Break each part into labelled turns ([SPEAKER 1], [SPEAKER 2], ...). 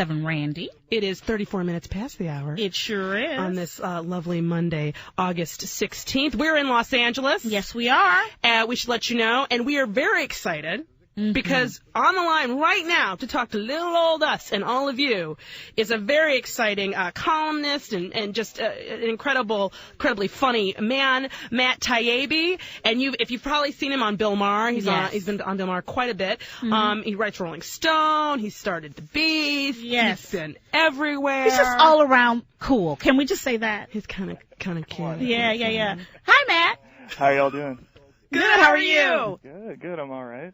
[SPEAKER 1] Randy.
[SPEAKER 2] It is 34 minutes past the hour.
[SPEAKER 1] It sure is.
[SPEAKER 2] On this lovely Monday, August 16th. We're in Los Angeles.
[SPEAKER 1] Yes, we are.
[SPEAKER 2] We should let you know. And we are very excited because on the line right now to talk to little old us and all of you is a very exciting columnist and just an incredibly funny man, Matt Taibbi. And if you've probably seen him on Bill Maher, he's been on Bill Maher quite a bit. He writes Rolling Stone. He started The Beast.
[SPEAKER 1] Yes.
[SPEAKER 2] He's been everywhere.
[SPEAKER 1] He's just all around cool. Can we just say that?
[SPEAKER 2] He's kind of cute.
[SPEAKER 1] Yeah. Hi, Matt.
[SPEAKER 3] How y'all doing?
[SPEAKER 2] Good. How are you?
[SPEAKER 3] Good. I'm all right.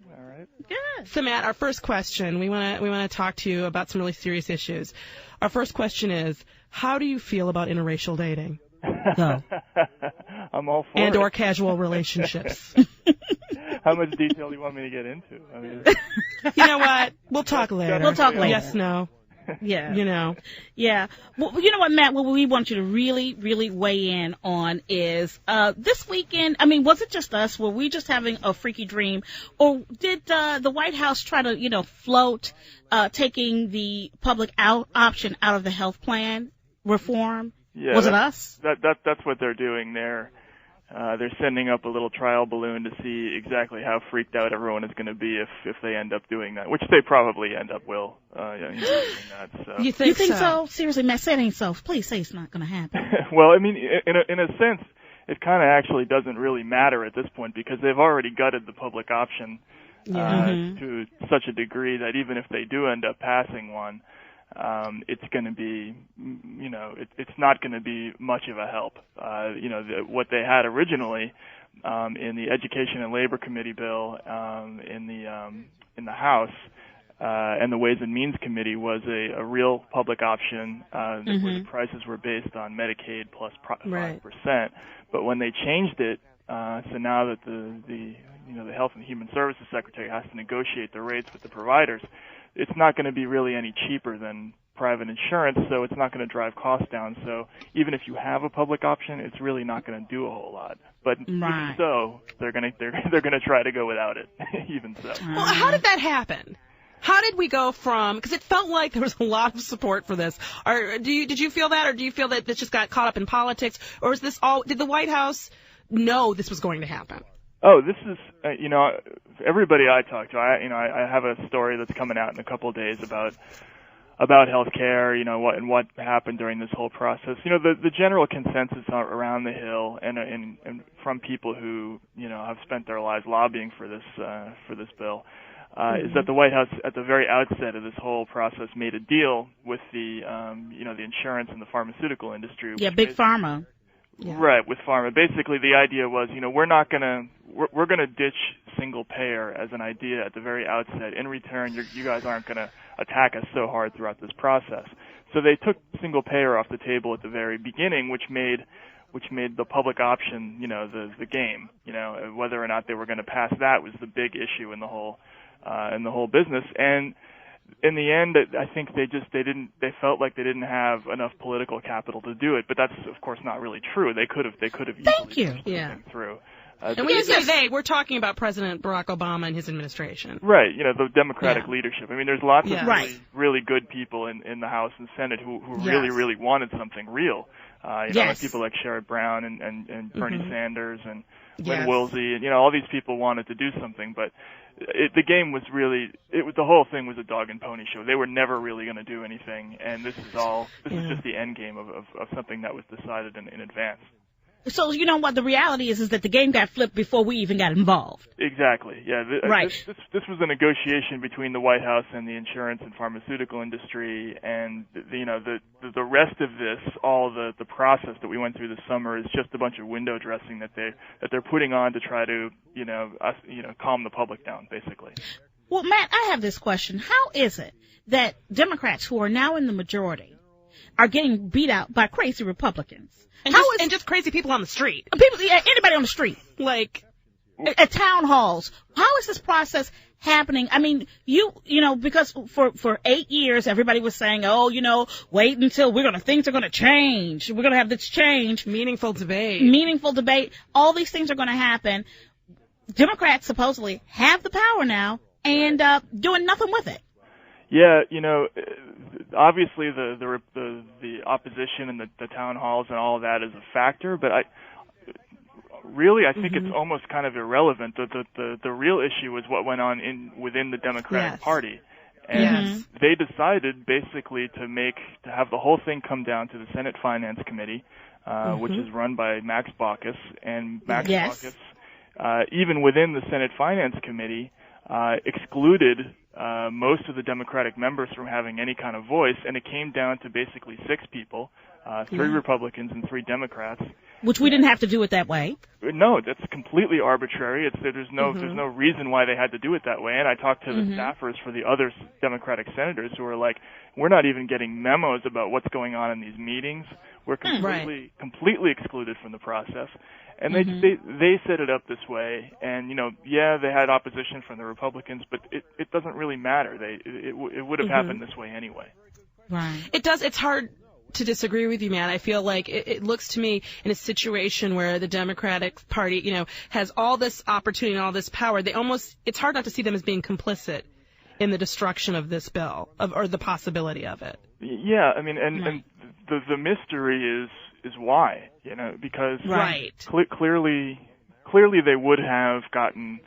[SPEAKER 1] Good.
[SPEAKER 2] So, Matt, our first question, we want to talk to you about some really serious issues. Our first question is, how do you feel about interracial dating?
[SPEAKER 1] Go.
[SPEAKER 3] I'm all for it.
[SPEAKER 2] And or casual relationships.
[SPEAKER 3] How much detail do you want me to get into? I mean,
[SPEAKER 2] you know what? We'll talk later. Yes, no.
[SPEAKER 1] Yeah.
[SPEAKER 2] You know.
[SPEAKER 1] Yeah. Well, you know what, Matt, what we want you to really, really weigh in on is this weekend, I mean, was it just us? Were we just having a freaky dream? Or did the White House try to, float taking the public option out of the health plan reform?
[SPEAKER 3] Yeah,
[SPEAKER 1] was it us?
[SPEAKER 3] That's what they're doing there. They're sending up a little trial balloon to see exactly how freaked out everyone is going to be if they end up doing that, which they probably end up will. Doing that, so.
[SPEAKER 2] You think
[SPEAKER 1] so? Seriously, Matt, say it ain't so. Please say it's not going to happen.
[SPEAKER 3] Well, I mean, in a sense, it kind of actually doesn't really matter at this point because they've already gutted the public option to such a degree that even if they do end up passing one, it's going to be, it's not going to be much of a help. What they had originally in the Education and Labor Committee bill in the House and the Ways and Means Committee was a real public option where the prices were based on Medicaid plus 5%. But when they changed it, so now that the Health and Human Services Secretary has to negotiate the rates with the providers, it's not going to be really any cheaper than private insurance, so it's not going to drive costs down. So even if you have a public option, it's really not going to do a whole lot. But even so, they're going to try to go without it. Even so.
[SPEAKER 2] Well, how did that happen? How did we go from? Because it felt like there was a lot of support for this. Did you feel that, or do you feel that this just got caught up in politics, or is this all? Did the White House know this was going to happen?
[SPEAKER 3] Oh, this is, everybody I talk to, I have a story that's coming out in a couple of days about healthcare, what happened during this whole process. The general consensus around the Hill and from people who, have spent their lives lobbying for this bill, is that the White House at the very outset of this whole process made a deal with the insurance and the pharmaceutical industry.
[SPEAKER 1] Yeah, big pharma.
[SPEAKER 3] Yeah. Right, with pharma. Basically, the idea was, we're gonna ditch single payer as an idea at the very outset. In return, you guys aren't gonna attack us so hard throughout this process. So they took single payer off the table at the very beginning, which made the public option, the game. Whether or not they were going to pass that was the big issue in the whole business. And in the end, I think they felt like they didn't have enough political capital to do it. But that's, of course, not really true. They could have easily pushed something through.
[SPEAKER 2] And when you say they, we're talking about President Barack Obama and his administration.
[SPEAKER 3] Right, the Democratic leadership. I mean, there's lots of really good people in the House and Senate who really wanted something real. Like people like Sherrod Brown and Bernie Sanders and Lynn Woolsey, and all these people wanted to do something, but the game was really, the whole thing was a dog and pony show. They were never really going to do anything, and this is just the end game of something that was decided in advance.
[SPEAKER 1] So you know what the reality is that the game got flipped before we even got involved.
[SPEAKER 3] Exactly. Yeah.
[SPEAKER 1] Right.
[SPEAKER 3] This was a negotiation between the White House and the insurance and pharmaceutical industry, and the rest of this, all the process that we went through this summer is just a bunch of window dressing that they're putting on to try to calm the public down, basically.
[SPEAKER 1] Well, Matt, I have this question: how is it that Democrats who are now in the majority are getting beat out by crazy Republicans?
[SPEAKER 2] And just crazy people on the street.
[SPEAKER 1] Anybody on the street.
[SPEAKER 2] Like,
[SPEAKER 1] at town halls. How is this process happening? I mean, because for 8 years, everybody was saying, wait until things are going to change. We're going to have this change.
[SPEAKER 2] Meaningful debate.
[SPEAKER 1] All these things are going to happen. Democrats supposedly have the power now and doing nothing with it.
[SPEAKER 3] Yeah, obviously the opposition and the town halls and all of that is a factor, but I think it's almost kind of irrelevant. The real issue is what went on within the Democratic Party. And they decided basically to have the whole thing come down to the Senate Finance Committee, which is run by Max Baucus. And Max Baucus, even within the Senate Finance Committee, excluded most of the Democratic members from having any kind of voice, and it came down to basically 6 people, 3 Republicans and 3 Democrats.
[SPEAKER 1] Which we didn't have to do it that way.
[SPEAKER 3] No, that's completely arbitrary. There's no reason why they had to do it that way. And I talked to the staffers for the other Democratic senators who were like, we're not even getting memos about what's going on in these meetings. We're completely excluded from the process. And they set it up this way. And they had opposition from the Republicans, but it doesn't really matter. It would have happened this way anyway.
[SPEAKER 2] Right. It does. It's hard to disagree with you, man. I feel like it looks to me in a situation where the Democratic Party, has all this opportunity and all this power. It's hard not to see them as being complicit in the destruction of this bill, or the possibility of it.
[SPEAKER 3] Yeah, I mean, and the mystery is why, because clearly they would have gotten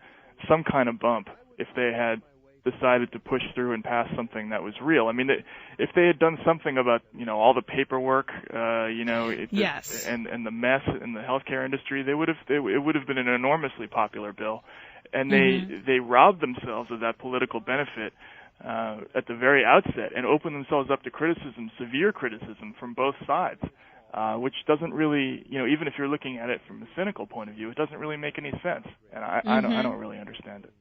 [SPEAKER 3] some kind of bump if they had decided to push through and pass something that was real. I mean, if they had done something about, all the paperwork, and the mess in the healthcare industry, it would have been an enormously popular bill. And they robbed themselves of that political benefit at the very outset and opened themselves up to criticism, severe criticism from both sides, which doesn't really, even if you're looking at it from a cynical point of view, it doesn't really make any sense. And I don't really understand it.